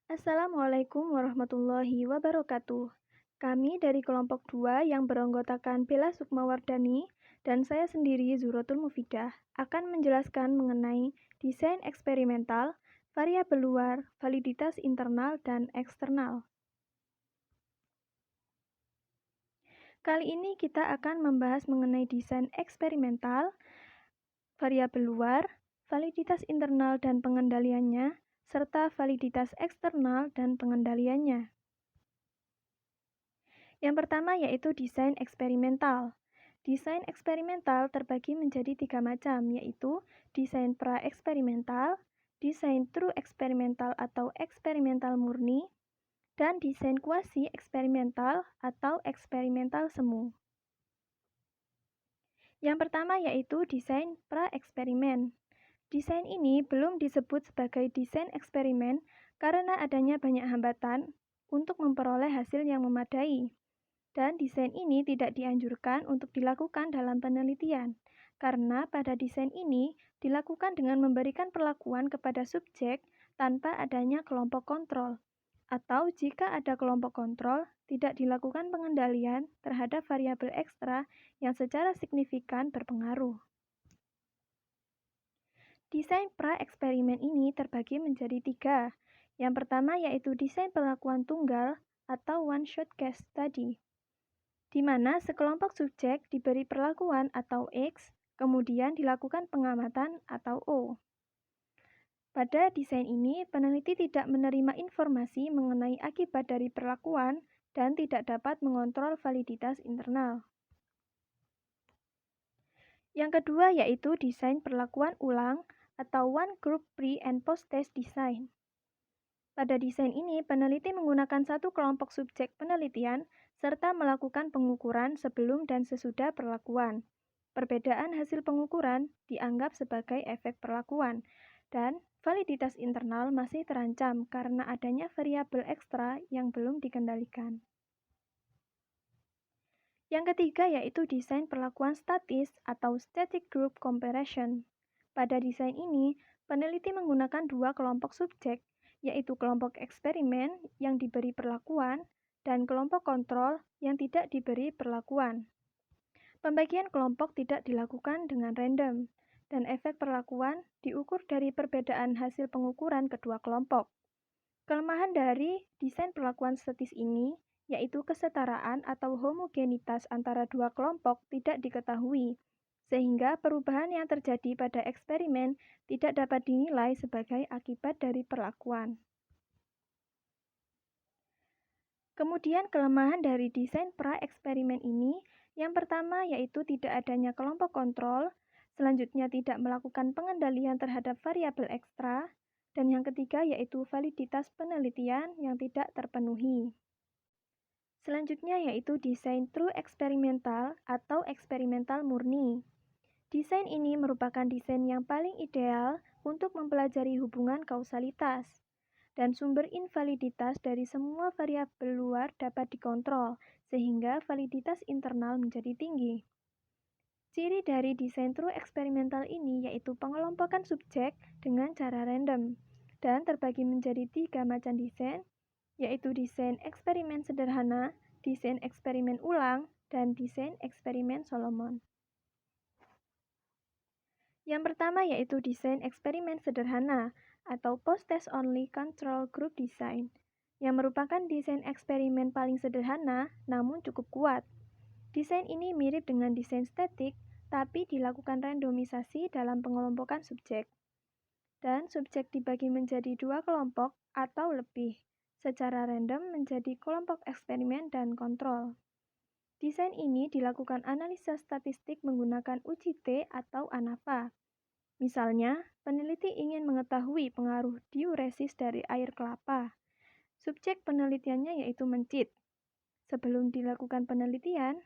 Assalamualaikum warahmatullahi wabarakatuh. Kami dari kelompok 2 yang beranggotakan Bella Sukmawardani dan saya sendiri Zuratul Mufidah akan menjelaskan mengenai desain eksperimental, variabel luar, validitas internal dan eksternal. Kali ini kita akan membahas mengenai desain eksperimental, variabel luar, validitas internal dan pengendaliannya, serta validitas eksternal dan pengendaliannya. Yang pertama yaitu desain eksperimental. Desain eksperimental terbagi menjadi 3 macam, yaitu desain pra-eksperimental, desain true eksperimental atau eksperimental murni, dan desain kuasi-eksperimental atau eksperimental semu. Yang pertama yaitu desain pra-eksperimen. Desain ini belum disebut sebagai desain eksperimen karena adanya banyak hambatan untuk memperoleh hasil yang memadai. Dan desain ini tidak dianjurkan untuk dilakukan dalam penelitian, karena pada desain ini dilakukan dengan memberikan perlakuan kepada subjek tanpa adanya kelompok kontrol, atau jika ada kelompok kontrol, tidak dilakukan pengendalian terhadap variabel ekstra yang secara signifikan berpengaruh. Desain pra-eksperimen ini terbagi menjadi 3. Yang pertama yaitu desain perlakuan tunggal atau one-shot case study, di mana sekelompok subjek diberi perlakuan atau X, kemudian dilakukan pengamatan atau O. Pada desain ini, peneliti tidak menerima informasi mengenai akibat dari perlakuan dan tidak dapat mengontrol validitas internal. Yang kedua yaitu desain perlakuan ulang atau one group pre and post test design. Pada desain ini, peneliti menggunakan satu kelompok subjek penelitian serta melakukan pengukuran sebelum dan sesudah perlakuan. Perbedaan hasil pengukuran dianggap sebagai efek perlakuan, dan validitas internal masih terancam karena adanya variabel ekstra yang belum dikendalikan. Yang ketiga yaitu desain perlakuan statis atau static group comparison. Pada desain ini, peneliti menggunakan dua kelompok subjek, yaitu kelompok eksperimen yang diberi perlakuan dan kelompok kontrol yang tidak diberi perlakuan. Pembagian kelompok tidak dilakukan dengan random, dan efek perlakuan diukur dari perbedaan hasil pengukuran kedua kelompok. Kelemahan dari desain perlakuan statis ini yaitu kesetaraan atau homogenitas antara dua kelompok tidak diketahui, sehingga perubahan yang terjadi pada eksperimen tidak dapat dinilai sebagai akibat dari perlakuan. Kemudian kelemahan dari desain pra-eksperimen ini, yang pertama yaitu tidak adanya kelompok kontrol, selanjutnya tidak melakukan pengendalian terhadap variabel ekstra, dan yang ketiga yaitu validitas penelitian yang tidak terpenuhi. Selanjutnya yaitu desain true eksperimental atau eksperimental murni. Desain ini merupakan desain yang paling ideal untuk mempelajari hubungan kausalitas, dan sumber invaliditas dari semua variabel luar dapat dikontrol, sehingga validitas internal menjadi tinggi. Ciri dari desain true eksperimental ini yaitu pengelompokan subjek dengan cara random, dan terbagi menjadi 3 macam desain, yaitu desain eksperimen sederhana, desain eksperimen ulang, dan desain eksperimen Solomon. Yang pertama yaitu desain eksperimen sederhana atau post-test only control group design, yang merupakan desain eksperimen paling sederhana namun cukup kuat. Desain ini mirip dengan desain statik, tapi dilakukan randomisasi dalam pengelompokan subjek. Dan subjek dibagi menjadi dua kelompok atau lebih, secara random menjadi kelompok eksperimen dan kontrol. Desain ini dilakukan analisa statistik menggunakan uji T atau ANAVA. Misalnya, peneliti ingin mengetahui pengaruh diuresis dari air kelapa. Subjek penelitiannya yaitu mencit. Sebelum dilakukan penelitian,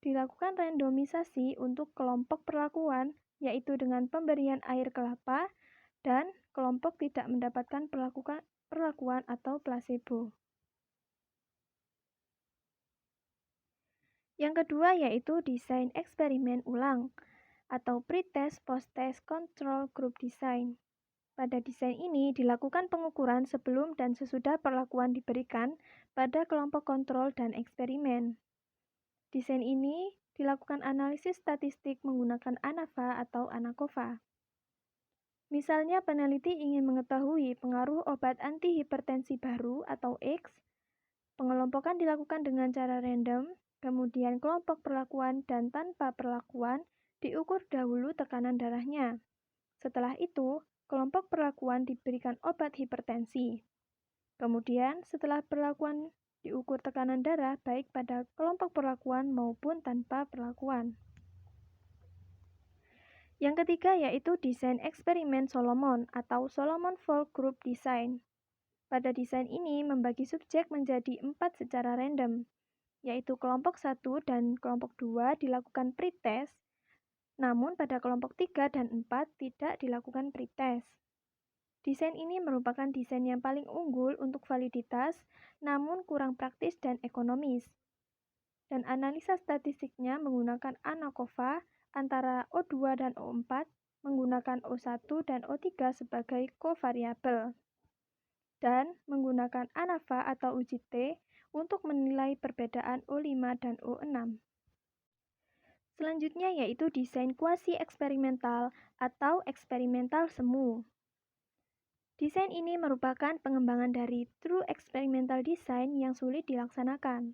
dilakukan randomisasi untuk kelompok perlakuan, yaitu dengan pemberian air kelapa, dan kelompok tidak mendapatkan perlakuan atau placebo. Yang kedua yaitu desain eksperimen ulang atau pre-test post-test control group design. Pada desain ini dilakukan pengukuran sebelum dan sesudah perlakuan diberikan pada kelompok kontrol dan eksperimen. Desain ini dilakukan analisis statistik menggunakan ANAVA atau ANACOVA. Misalnya peneliti ingin mengetahui pengaruh obat antihipertensi baru atau X. Pengelompokan dilakukan dengan cara random, kemudian kelompok perlakuan dan tanpa perlakuan diukur dahulu tekanan darahnya. Setelah itu, kelompok perlakuan diberikan obat hipertensi. Kemudian, setelah perlakuan diukur tekanan darah baik pada kelompok perlakuan maupun tanpa perlakuan. Yang ketiga yaitu desain eksperimen Solomon atau Solomon-Folk Group Design. Pada desain ini membagi subjek menjadi 4 secara random, yaitu kelompok 1 dan kelompok 2 dilakukan pretest, namun pada kelompok 3 dan 4 tidak dilakukan pretest. Desain ini merupakan desain yang paling unggul untuk validitas, namun kurang praktis dan ekonomis. Dan analisa statistiknya menggunakan ANACOVA antara O2 dan O4, menggunakan O1 dan O3 sebagai kovariabel, dan menggunakan ANAVA atau uji T untuk menilai perbedaan O5 dan O6. Selanjutnya yaitu desain kuasi eksperimental atau eksperimental semu. Desain ini merupakan pengembangan dari true experimental design yang sulit dilaksanakan.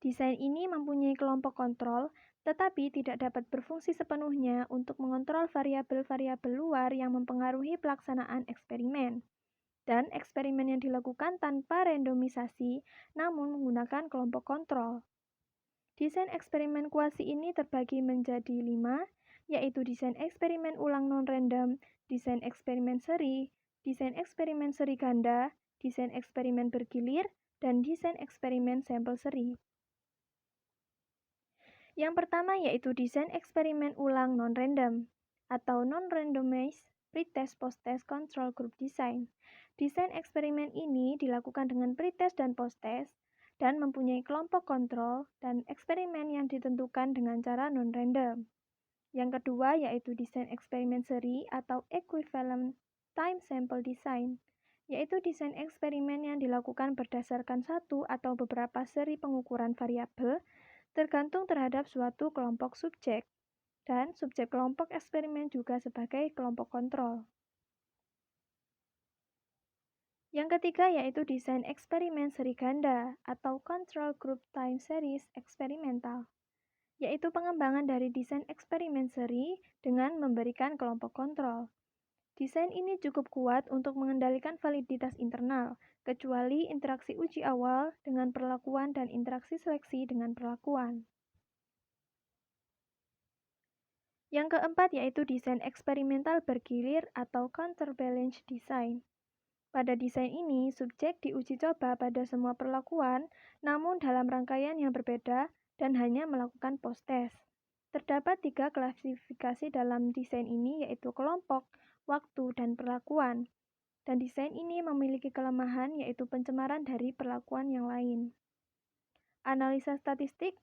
Desain ini mempunyai kelompok kontrol, tetapi tidak dapat berfungsi sepenuhnya untuk mengontrol variabel-variabel luar yang mempengaruhi pelaksanaan eksperimen. Dan eksperimen yang dilakukan tanpa randomisasi, namun menggunakan kelompok kontrol. Desain eksperimen kuasi ini terbagi menjadi 5, yaitu desain eksperimen ulang non-random, desain eksperimen seri ganda, desain eksperimen bergilir, dan desain eksperimen sampel seri. Yang pertama yaitu desain eksperimen ulang non-random atau non-randomized pretest post-test control group design. Desain eksperimen ini dilakukan dengan pretest dan post-test dan mempunyai kelompok kontrol dan eksperimen yang ditentukan dengan cara non-random. Yang kedua yaitu desain eksperimen seri atau equivalent time sample design, yaitu desain eksperimen yang dilakukan berdasarkan satu atau beberapa seri pengukuran variabel tergantung terhadap suatu kelompok subjek, dan subjek kelompok eksperimen juga sebagai kelompok kontrol. Yang ketiga yaitu desain eksperimen seri ganda atau Control Group Time Series Eksperimental, yaitu pengembangan dari desain eksperimen seri dengan memberikan kelompok kontrol. Desain ini cukup kuat untuk mengendalikan validitas internal, kecuali interaksi uji awal dengan perlakuan dan interaksi seleksi dengan perlakuan. Yang keempat yaitu desain eksperimental bergilir atau counterbalance design. Pada desain ini, subjek diuji coba pada semua perlakuan, namun dalam rangkaian yang berbeda dan hanya melakukan post-test. Terdapat 3 klasifikasi dalam desain ini yaitu kelompok, waktu, dan perlakuan. Dan desain ini memiliki kelemahan yaitu pencemaran dari perlakuan yang lain. Analisa statistik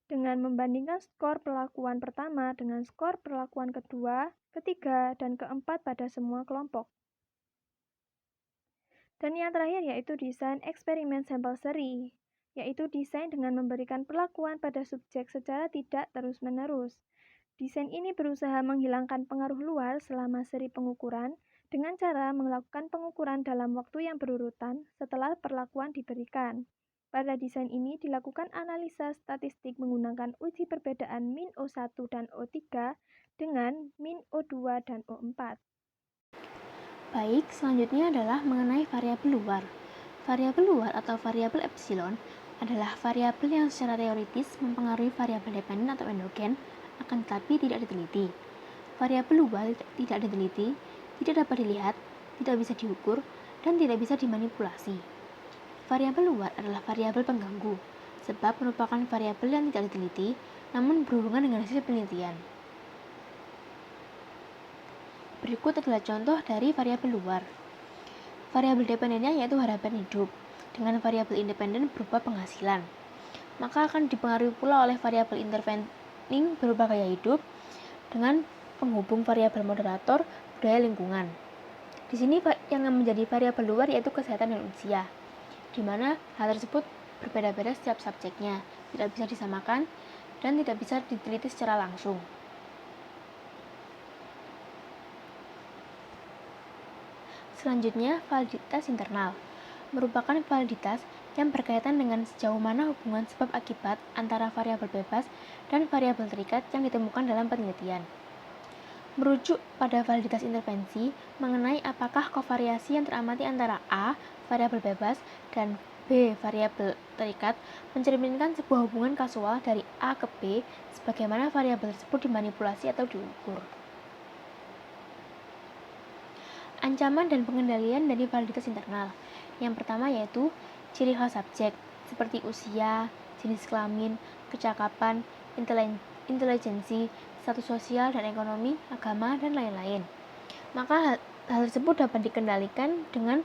dengan membandingkan skor perlakuan pertama dengan skor perlakuan kedua, ketiga, dan keempat pada semua kelompok. Dan yang terakhir yaitu desain eksperimen sampel seri, yaitu desain dengan memberikan perlakuan pada subjek secara tidak terus-menerus. Desain ini berusaha menghilangkan pengaruh luar selama seri pengukuran dengan cara melakukan pengukuran dalam waktu yang berurutan setelah perlakuan diberikan. Pada desain ini dilakukan analisa statistik menggunakan uji perbedaan min O1 dan O3 dengan min O2 dan O4. Baik, selanjutnya adalah mengenai variabel luar. Variabel luar atau variabel epsilon adalah variabel yang secara teoritis mempengaruhi variabel dependen atau endogen, akan tetapi tidak diteliti. Variabel luar tidak diteliti, tidak dapat dilihat, tidak bisa diukur, dan tidak bisa dimanipulasi. Variabel luar adalah variabel pengganggu, sebab merupakan variabel yang tidak diteliti, namun berhubungan dengan hasil penelitian. Berikut adalah contoh dari variabel luar. Variabel dependennya yaitu harapan hidup, dengan variabel independen berupa penghasilan. Maka akan dipengaruhi pula oleh variabel intervening berupa gaya hidup, dengan penghubung variabel moderator budaya lingkungan. Di sini yang menjadi variabel luar yaitu kesehatan dan usia, di mana hal tersebut berbeda-beda setiap subjeknya, tidak bisa disamakan dan tidak bisa diteliti secara langsung. Selanjutnya, validitas internal merupakan validitas yang berkaitan dengan sejauh mana hubungan sebab akibat antara variabel bebas dan variabel terikat yang ditemukan dalam penelitian. Merujuk pada validitas intervensi mengenai apakah kovariasi yang teramati antara A, variabel bebas, dan B, variabel terikat, mencerminkan sebuah hubungan kasual dari A ke B, sebagaimana variabel tersebut dimanipulasi atau diukur. Ancaman dan pengendalian dari validitas internal. Yang pertama yaitu ciri khas subjek, seperti usia, jenis kelamin, kecakapan, intelijensi, status sosial dan ekonomi, agama, dan lain-lain. Maka hal tersebut dapat dikendalikan dengan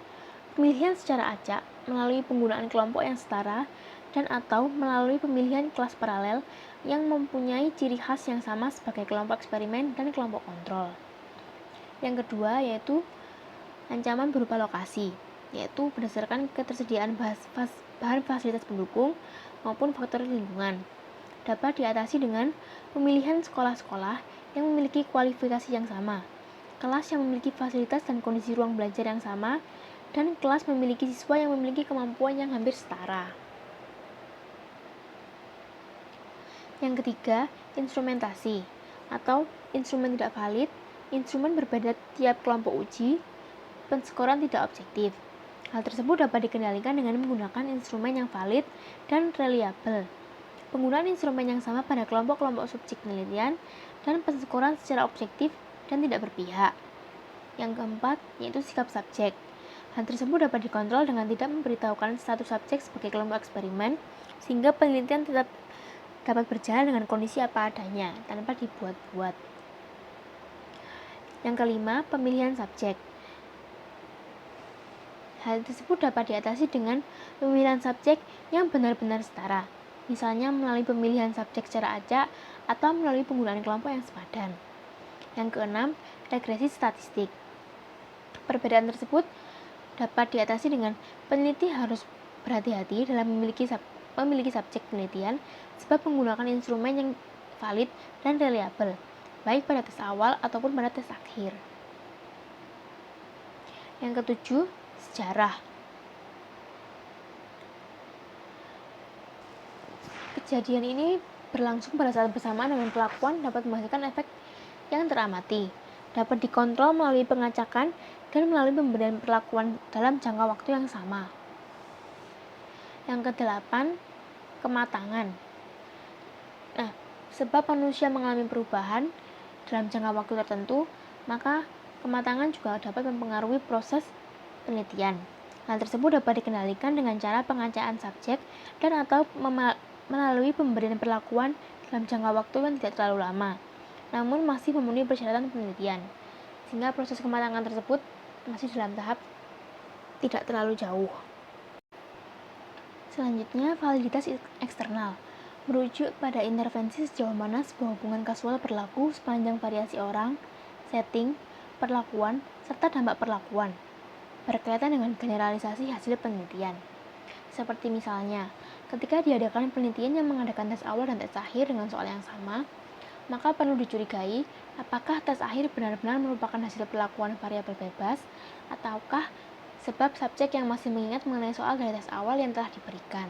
pemilihan secara acak melalui penggunaan kelompok yang setara dan atau melalui pemilihan kelas paralel yang mempunyai ciri khas yang sama sebagai kelompok eksperimen dan kelompok kontrol. Yang kedua yaitu ancaman berupa lokasi, yaitu berdasarkan ketersediaan bahan fasilitas pendukung maupun faktor lingkungan. Dapat diatasi dengan pemilihan sekolah-sekolah yang memiliki kualifikasi yang sama, kelas yang memiliki fasilitas dan kondisi ruang belajar yang sama, dan kelas memiliki siswa yang memiliki kemampuan yang hampir setara. Yang ketiga, instrumentasi atau instrumen tidak valid. Instrumen berbeda tiap kelompok uji, penskoran tidak objektif. Hal tersebut dapat dikendalikan dengan menggunakan instrumen yang valid dan reliable. Penggunaan instrumen yang sama pada kelompok-kelompok subjek penelitian dan penskoran secara objektif dan tidak berpihak. Yang keempat, yaitu sikap subjek. Hal tersebut dapat dikontrol dengan tidak memberitahukan status subjek sebagai kelompok eksperimen, sehingga penelitian tetap dapat berjalan dengan kondisi apa adanya, tanpa dibuat-buat. Yang kelima, pemilihan subjek. Hal tersebut dapat diatasi dengan pemilihan subjek yang benar-benar setara, misalnya melalui pemilihan subjek secara acak atau melalui penggunaan kelompok yang sepadan. Yang keenam, regresi statistik. Perbedaan tersebut dapat diatasi dengan peneliti harus berhati-hati dalam memiliki subjek penelitian sebab menggunakan instrumen yang valid dan reliable, baik pada tes awal ataupun pada tes akhir. Yang ketujuh, sejarah. Kejadian ini berlangsung pada saat bersamaan dengan pelakuan dapat menghasilkan efek yang teramati, dapat dikontrol melalui pengacakan dan melalui pemberian perlakuan dalam jangka waktu yang sama. Yang kedelapan, kematangan. Sebab manusia mengalami perubahan dalam jangka waktu tertentu, maka kematangan juga dapat mempengaruhi proses penelitian. Hal tersebut dapat dikendalikan dengan cara pengacaan subjek dan atau melalui pemberian perlakuan dalam jangka waktu yang tidak terlalu lama, namun masih memenuhi persyaratan penelitian, sehingga proses kematangan tersebut masih dalam tahap tidak terlalu jauh. Selanjutnya, validitas eksternal merujuk pada intervensi sejauh mana sebuah hubungan kasual berlaku sepanjang variasi orang, setting, perlakuan, serta dampak perlakuan, berkaitan dengan generalisasi hasil penelitian. Seperti misalnya, ketika diadakan penelitian yang mengadakan tes awal dan tes akhir dengan soal yang sama, maka perlu dicurigai apakah tes akhir benar-benar merupakan hasil perlakuan variabel bebas, ataukah sebab subjek yang masih mengingat mengenai soal dari tes awal yang telah diberikan.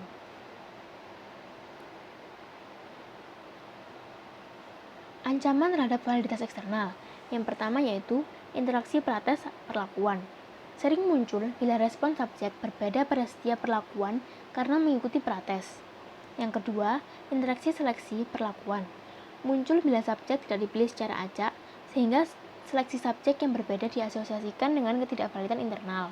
Ancaman terhadap validitas eksternal. Yang pertama yaitu interaksi prates perlakuan. Sering muncul bila respon subjek berbeda pada setiap perlakuan karena mengikuti prates. Yang kedua, interaksi seleksi perlakuan. Muncul bila subjek tidak dipilih secara acak, sehingga seleksi subjek yang berbeda diasosiasikan dengan ketidakvalidan internal.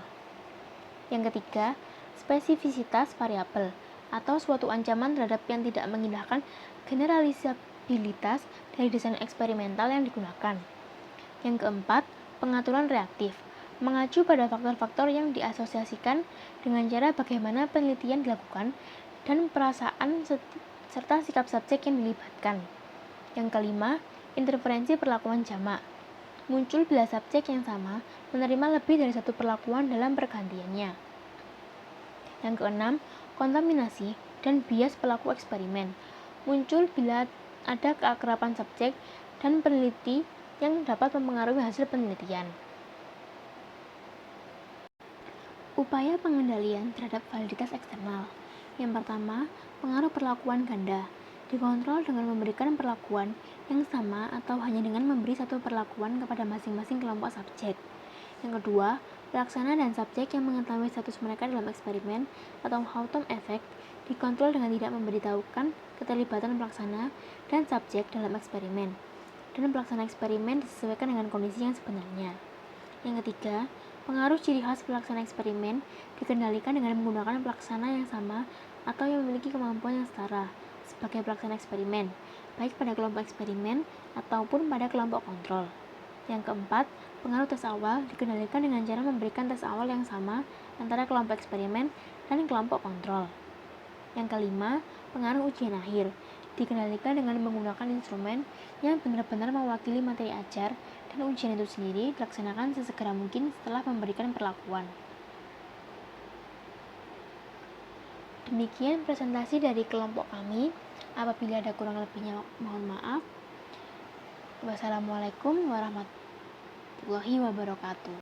Yang ketiga, spesifisitas variabel atau suatu ancaman terhadap yang tidak mengindahkan generalisabilitas dari desain eksperimental yang digunakan. Yang keempat, pengaturan reaktif, mengacu pada faktor-faktor yang diasosiasikan dengan cara bagaimana penelitian dilakukan dan perasaan serta sikap subjek yang dilibatkan. Yang kelima, interferensi perlakuan jamak, muncul bila subjek yang sama menerima lebih dari satu perlakuan dalam pergantiannya. Yang keenam, kontaminasi dan bias pelaku eksperimen muncul bila ada keakraban subjek dan peneliti yang dapat mempengaruhi hasil penelitian. Upaya pengendalian terhadap validitas eksternal. Yang pertama, pengaruh perlakuan ganda. Dikontrol dengan memberikan perlakuan yang sama atau hanya dengan memberi satu perlakuan kepada masing-masing kelompok subjek. Yang kedua, pelaksana dan subjek yang mengetahui status mereka dalam eksperimen atau outcome effect dikontrol dengan tidak memberitahukan keterlibatan pelaksana dan subjek dalam eksperimen, dan pelaksana eksperimen disesuaikan dengan kondisi yang sebenarnya. Yang ketiga, pengaruh ciri khas pelaksana eksperimen dikendalikan dengan menggunakan pelaksana yang sama atau yang memiliki kemampuan yang setara sebagai pelaksana eksperimen, baik pada kelompok eksperimen ataupun pada kelompok kontrol. Yang keempat, pengaruh tes awal dikendalikan dengan cara memberikan tes awal yang sama antara kelompok eksperimen dan kelompok kontrol. Yang kelima, pengaruh ujian akhir dikendalikan dengan menggunakan instrumen yang benar-benar mewakili materi ajar, dan ujian itu sendiri dilaksanakan sesegera mungkin setelah memberikan perlakuan. Demikian presentasi dari kelompok kami. Apabila ada kurang lebihnya mohon maaf. Wassalamualaikum warahmatullahi wabarakatuh.